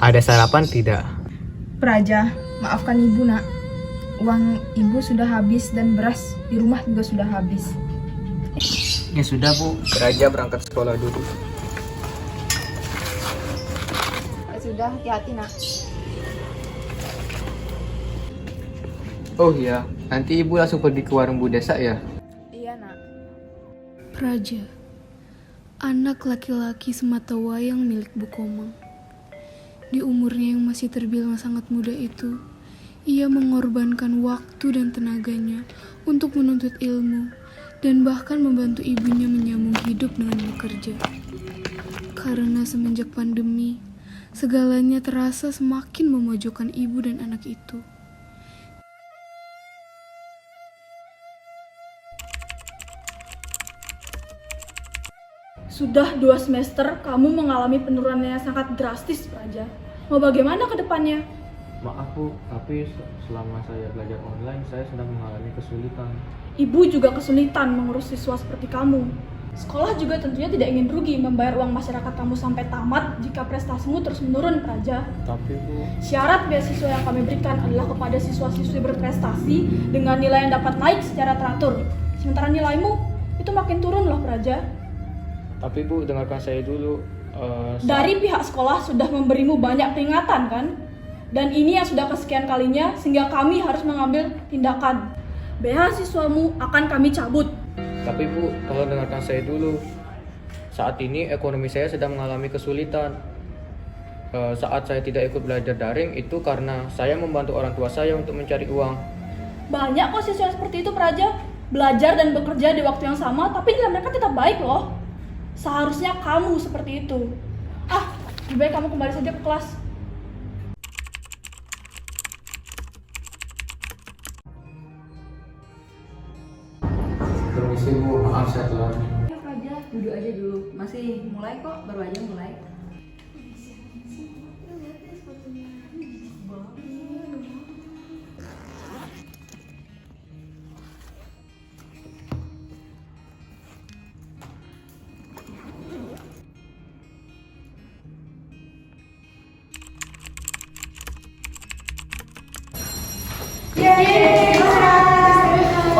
Ada sarapan tidak? Praja, maafkan ibu nak. Uang ibu sudah habis dan beras di rumah juga sudah habis. Ya sudah Bu, Praja berangkat sekolah dulu. Sudah, hati-hati nak. Oh iya, nanti Ibu langsung pergi ke warung Bu Desa ya? Iya nak. Praja, anak laki-laki sematawayang milik Bu Komang. Di umurnya yang masih terbilang sangat muda itu, ia mengorbankan waktu dan tenaganya untuk menuntut ilmu dan bahkan membantu ibunya menyambung hidup dengan bekerja. Karena semenjak pandemi, segalanya terasa semakin memojokkan ibu dan anak itu. Sudah 2 semester kamu mengalami penurunan yang sangat drastis, Praja. Mau bagaimana ke depannya? Maaf Bu, tapi selama saya belajar online, saya sedang mengalami kesulitan. Ibu juga kesulitan mengurus siswa seperti kamu. Sekolah juga tentunya tidak ingin rugi membayar uang masyarakat kamu sampai tamat jika prestasimu terus menurun, Praja. Tapi Bu, Syarat beasiswa yang kami berikan adalah kepada siswa-siswi berprestasi dengan nilai yang dapat naik secara teratur. Sementara nilaimu itu makin turun loh, Praja. tapi Bu, dengarkan saya dulu. Dari pihak sekolah sudah memberimu banyak peringatan kan? Dan ini yang sudah kesekian kalinya sehingga kami harus mengambil tindakan. Beasiswamu akan kami cabut. Tapi Bu, tolong dengarkan saya dulu. Saat ini ekonomi saya sedang mengalami kesulitan. Saat saya tidak ikut belajar daring itu karena saya membantu orang tua saya untuk mencari uang. Banyak kok siswa yang seperti itu, Praja. Belajar dan bekerja di waktu yang sama, tapi nilai mereka tetap baik loh. Seharusnya kamu seperti itu. Lebih baik kamu kembali saja ke kelas. Permisi Bu, maaf saya telat. Ya Praja, duduk aja dulu. Masih mulai kok, baru aja mulai.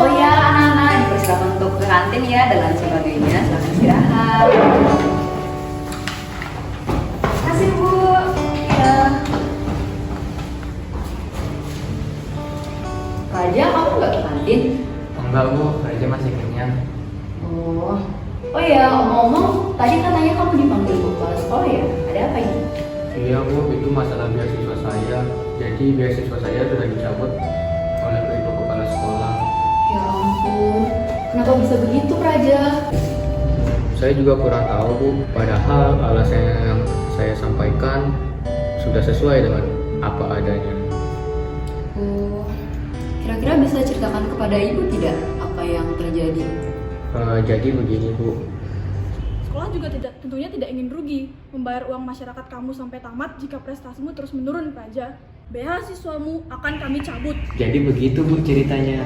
Oh ya anak-anak, dipersilakan untuk ke kantin ya dan lain sebagainya. Selamat istirahat. Kasih Bu. Ya. Raja, kamu nggak ke kantin? Enggak Bu, Praja masih kenyang. Oh ya, ngomong tadi katanya kamu dipanggil ke kepala sekolah ya? Ada apa ini? Iya Bu, itu masalah beasiswa saya. Jadi beasiswa saya sudah dicabut oleh ibu kepala sekolah. Ya ampun, kenapa bisa begitu Raja? Saya juga kurang tahu Bu, padahal alasan yang saya sampaikan sudah sesuai dengan apa adanya. Oh, kira-kira bisa ceritakan kepada ibu tidak apa yang terjadi? Jadi begini Bu, Sekolah juga tentunya tidak ingin rugi membayar uang masyarakat kamu sampai tamat jika prestasimu terus menurun, Praja. Beasiswamu akan kami cabut. Jadi begitu Bu ceritanya.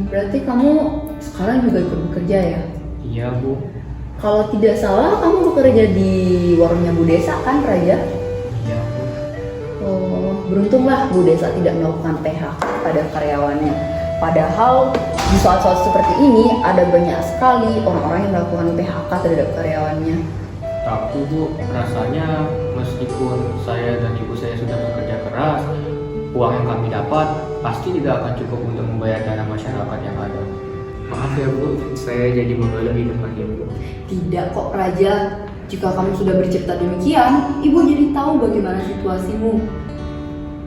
Berarti kamu sekarang juga ikut bekerja ya? Iya Bu. Kalau tidak salah kamu bekerja di warungnya Bu Desa kan Raja? Iya Bu. Oh, beruntunglah Bu Desa tidak melakukan PHK pada karyawannya. Padahal di saat-saat seperti ini ada banyak sekali orang-orang yang melakukan PHK terhadap karyawannya. tapi Bu, rasanya meskipun saya dan ibu saya sudah bekerja keras, uang yang kami dapat pasti tidak akan cukup untuk membayar dana masyarakat yang ada. Maaf ya Bu, saya jadi mengeluh di depan Ibu. Tidak kok Raja, jika kamu sudah bercerita demikian, ibu jadi tahu bagaimana situasimu.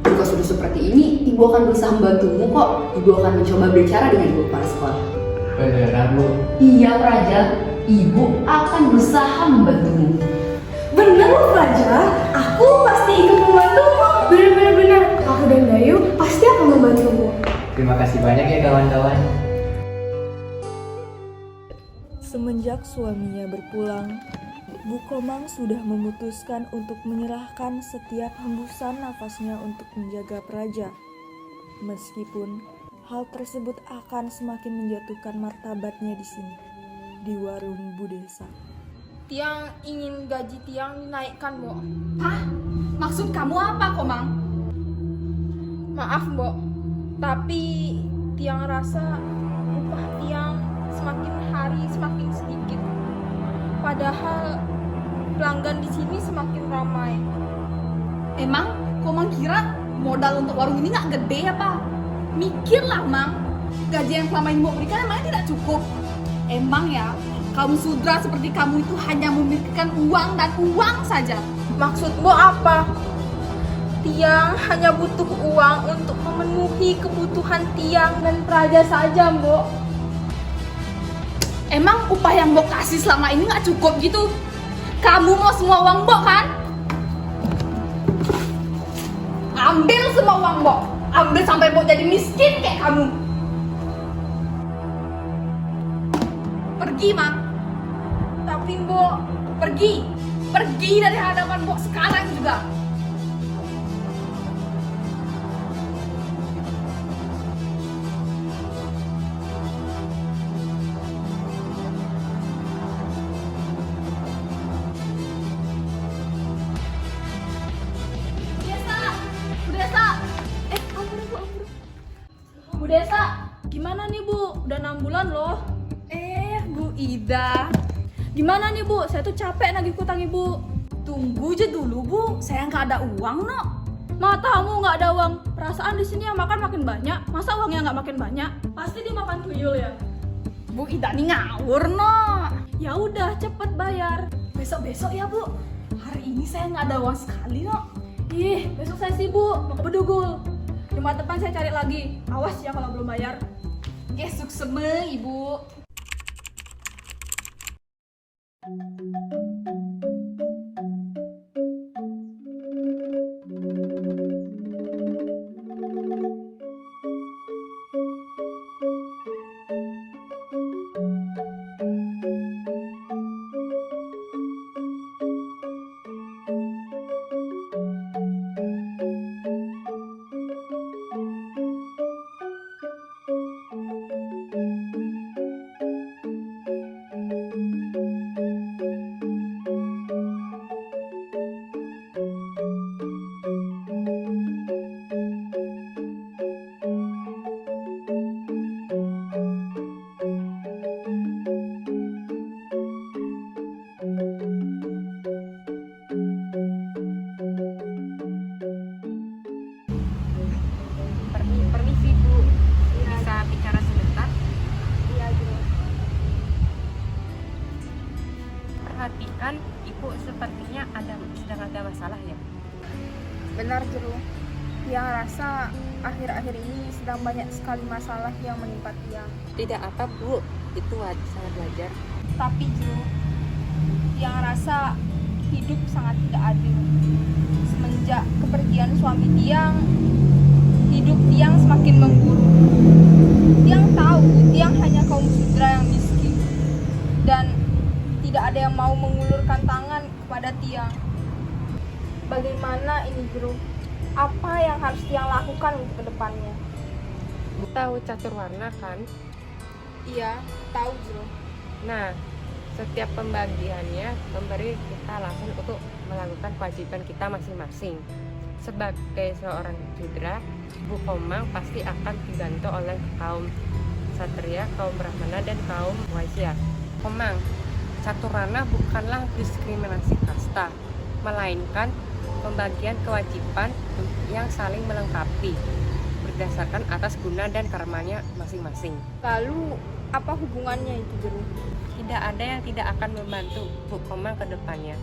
Jika sudah seperti ini, ibu akan berusaha membantumu kok. Ibu akan mencoba berbicara dengan ibu kepala sekolah. Beneran Bu? Iya Raja, ibu akan berusaha membantumu. Benar loh, Praja. Aku pasti ikut membantumu. Benar. Aku dan Dayu pasti akan membantumu. Terima kasih banyak ya kawan-kawan. Semenjak suaminya berpulang, Bu Komang sudah memutuskan untuk menyerahkan setiap hembusan nafasnya untuk menjaga Praja. Meskipun hal tersebut akan semakin menjatuhkan martabatnya di sini, di warung Bu Desa. Tiang ingin gaji Tiang dinaikkan, Mo. Maksud kamu apa, Komang? Maaf, Mbok. Tapi Tiang rasa upah Tiang semakin hari semakin sedikit. Padahal pelanggan di sini semakin ramai. Emang Komang kira modal untuk warung ini nggak gede apa? Mikirlah, Mang. Gaji yang selama ini Mbok berikan emangnya tidak cukup? Emang ya, kaum sudra seperti kamu itu hanya memikirkan uang dan uang saja. Maksud Mbok apa? Tiang hanya butuh uang untuk memenuhi kebutuhan Tiang dan Praja saja, Mbok. Emang upah yang Mbok kasih selama ini nggak cukup gitu? Kamu mau semua uang Mbok kan? Ambil semua uang Mbok. Ambil sampai Mbok jadi miskin kayak kamu. Pergi, Mang. Tapi Mbok, Pergi. Pergi dari hadapan Mbok sekarang juga. Bu Desa. Ampun, Bu, ampun. Bu Desa, gimana nih Bu? Udah 6 bulan loh. Bu Ida. Gimana nih Bu? Saya tuh capek nagih hutang Ibu. Tunggu aja dulu Bu, saya nggak ada uang no. Matamu nggak ada uang. Perasaan di sini yang makan makin banyak. Masa uangnya nggak makin banyak? Pasti dia makan tuyul ya. Bu Ida nih ngawur no. Ya udah cepet bayar. Besok ya Bu. Hari ini saya nggak ada uang sekali no. Ih, besok saya sibuk mau ke Bedugul. Jumat depan saya cari lagi. Awas ya kalau belum bayar. Gesuk seme Ibu. Permisi Bu, bisa bicara sebentar? iya Jero. Perhatikan, Ibu sepertinya sedang ada masalah ya? Benar Jero. Tiang rasa akhir-akhir ini sedang banyak sekali masalah yang menimpa Tiang. Tidak apa Bu, itu sangat wajar. Tapi Jero, Tiang rasa hidup sangat tidak adil. Semenjak kepergian suami Tiang, hidup Tiang semakin memburuk. Tiang tahu Tiang hanya kaum sudra yang miskin dan tidak ada yang mau mengulurkan tangan kepada Tiang. Bagaimana ini Jero? Apa yang harus Tiang lakukan untuk kedepannya? Tahu catur warna kan? Iya, tahu Jero. Nah, setiap pembagiannya memberi kita alasan untuk melakukan kewajiban kita masing-masing. Sebagai seorang sudra, Bu Komang pasti akan dibantu oleh kaum Satria, kaum Brahmana, dan kaum Waisya. Komang, caturana bukanlah diskriminasi kasta, melainkan pembagian kewajiban yang saling melengkapi berdasarkan atas guna dan karmanya masing-masing. Lalu, apa hubungannya itu Jero? Tidak ada yang tidak akan membantu Bu Komang ke depannya.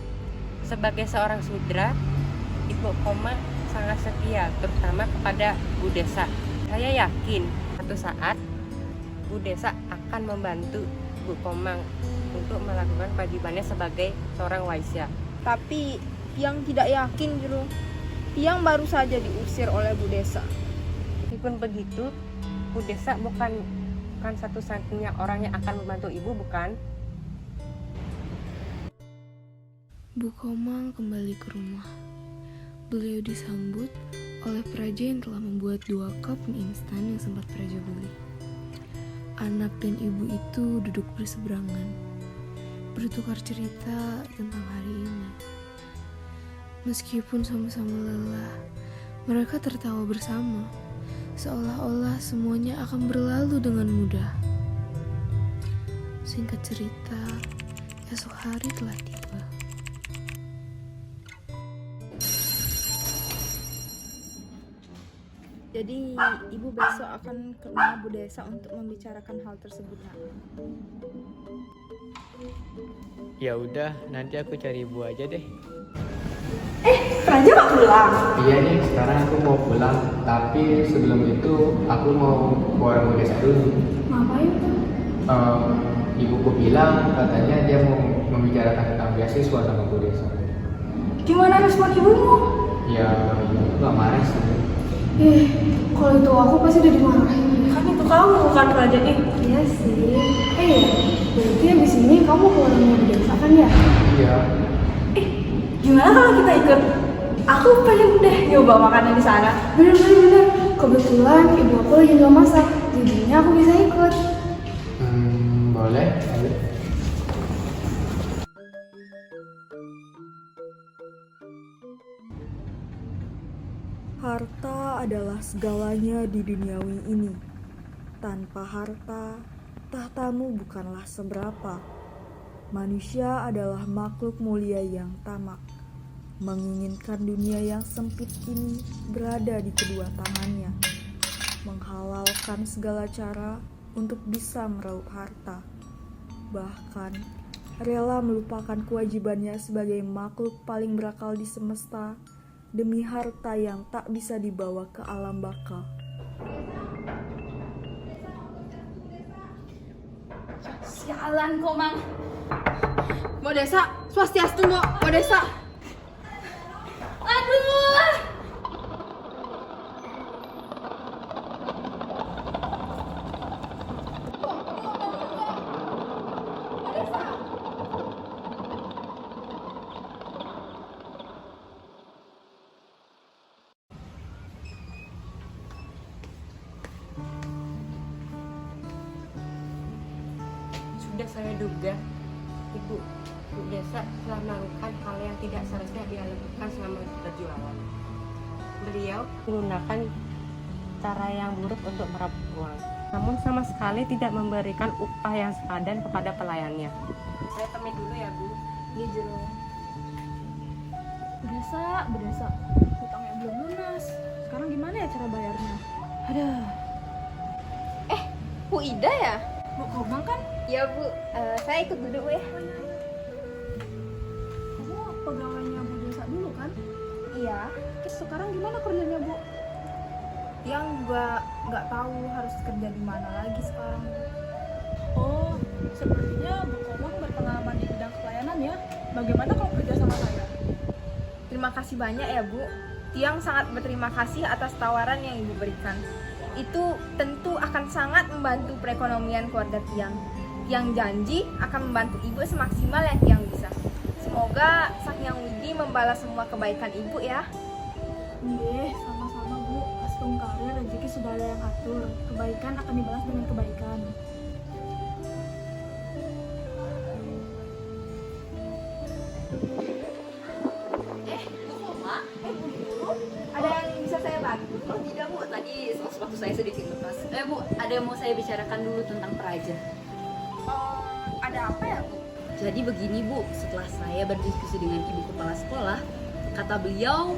Sebagai seorang sudra, Ibu Komang sangat setia, terutama kepada Bu Desa. Saya yakin suatu saat Bu Desa akan membantu Bu Komang untuk melakukan kewajibannya sebagai seorang waisya. Tapi Tiang tidak yakin Jero. Tiang baru saja diusir oleh Bu Desa. Meskipun begitu, Bu Desa bukan satu-satunya orang yang akan membantu Ibu, bukan? Bu Komang kembali ke rumah. Beliau disambut oleh Praja yang telah membuat 2 cup mie instan yang sempat Praja beli. Anak dan ibu itu duduk berseberangan, bertukar cerita tentang hari ini. Meskipun sama-sama lelah, mereka tertawa bersama, seolah-olah semuanya akan berlalu dengan mudah. Singkat cerita, esok hari telah tiba. Jadi ibu besok akan ke rumah Bu Desa untuk membicarakan hal tersebut, Nak. Ya udah, nanti aku cari ibu aja deh. Raja gak pulang? Iya nih, sekarang aku mau pulang. Tapi sebelum itu aku mau ke orang Bu Desa dulu. Ngapain tuh? Ibuku bilang katanya dia mau membicarakan tentang beasiswa sama Bu Desa. Gimana respon ibumu? Ya, ibu gak marah sih. Kalau itu aku pasti udah dimarahin. Kan itu kamu bukan Raja nih. Iya sih. Berarti abis ini kamu ke warungnya Bu Desa kan ya? Iya. Gimana kalau kita ikut? Aku pengen deh nyoba makanan di sana. Bener. Kebetulan ibu aku lagi nggak masak, jadinya aku bisa ikut. Boleh. Ayo. Harta adalah segalanya di duniawi ini. Tanpa harta, tahtamu bukanlah seberapa. Manusia adalah makhluk mulia yang tamak, menginginkan dunia yang sempit ini berada di kedua tangannya, menghalalkan segala cara untuk bisa meraup harta, bahkan rela melupakan kewajibannya sebagai makhluk paling berakal di semesta demi harta yang tak bisa dibawa ke alam baka. Sialan kok, Mang. Bu Desa, swastiastu, Bu Desa. Aduh. Sudah saya duga, Bu Desa telah melakukan hal yang tidak seharusnya dia lakukan selama berjualan. Beliau menggunakan cara yang buruk untuk meraup uang, namun sama sekali tidak memberikan upah yang sepadan kepada pelayannya. Saya pamit dulu ya, Bu. Ini jero. Bu Desa, hutangnya belum lunas. Sekarang gimana ya cara bayarnya? Aduh. Bu Ida ya? Bu Komang kan? Ya, Bu. Saya ikut duduk, Bu ya. Kamu pegawainya Bu Desa dulu kan? Iya. Terus sekarang gimana kerjanya, Bu? Yang nggak tahu harus kerja di mana lagi sekarang. Oh, sepertinya Bu Komang berpengalaman di bidang pelayanan ya. Bagaimana kalau kerja sama saya? Terima kasih banyak ya, Bu. Tiang sangat berterima kasih atas tawaran yang Ibu berikan. Itu tentu akan sangat membantu perekonomian keluarga Tiang. Tiang janji akan membantu Ibu semaksimal yang Tiang bisa. Semoga Sang Hyang Widi membalas semua kebaikan Ibu ya. Iya, sama-sama Bu. Astung karir rezeki sudah ada yang atur. Kebaikan akan dibalas dengan kebaikan. Ada yang bisa saya bantu? Oh tidak Bu, tadi sepatu saya sedikit lepas. Bu, ada yang mau saya bicarakan dulu tentang Praja. Ada apa ya, Bu? Jadi begini Bu, setelah saya berdiskusi dengan ibu kepala sekolah, kata beliau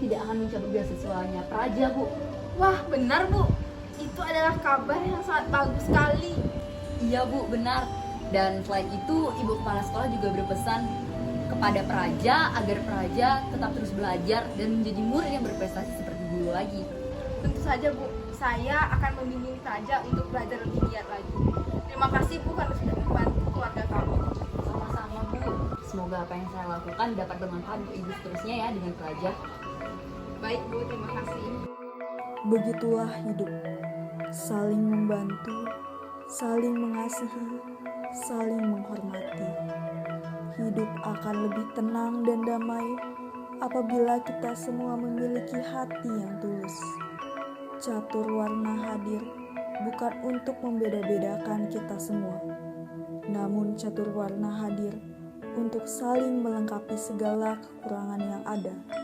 tidak akan mencabut beasiswanya Praja Bu. Wah, benar, Bu. Itu adalah kabar yang sangat bagus sekali. Iya Bu, benar. Dan selain itu, ibu kepala sekolah juga berpesan kepada Praja agar Praja tetap terus belajar dan menjadi murid yang berprestasi seperti dulu lagi. Tentu saja, Bu. Saya akan membimbing Praja untuk belajar lebih giat lagi. Terima kasih, Bu, karena sudah membantu keluarga kami. Sama-sama Bu. Semoga apa yang saya lakukan dapat bermanfaat untuk ibu seterusnya ya dengan Praja. Baik, Bu. Terima kasih. Begitulah hidup, saling membantu, saling mengasihi, saling menghormati. Hidup akan lebih tenang dan damai apabila kita semua memiliki hati yang tulus. Catur warna hadir bukan untuk membeda-bedakan kita semua, namun catur warna hadir untuk saling melengkapi segala kekurangan yang ada.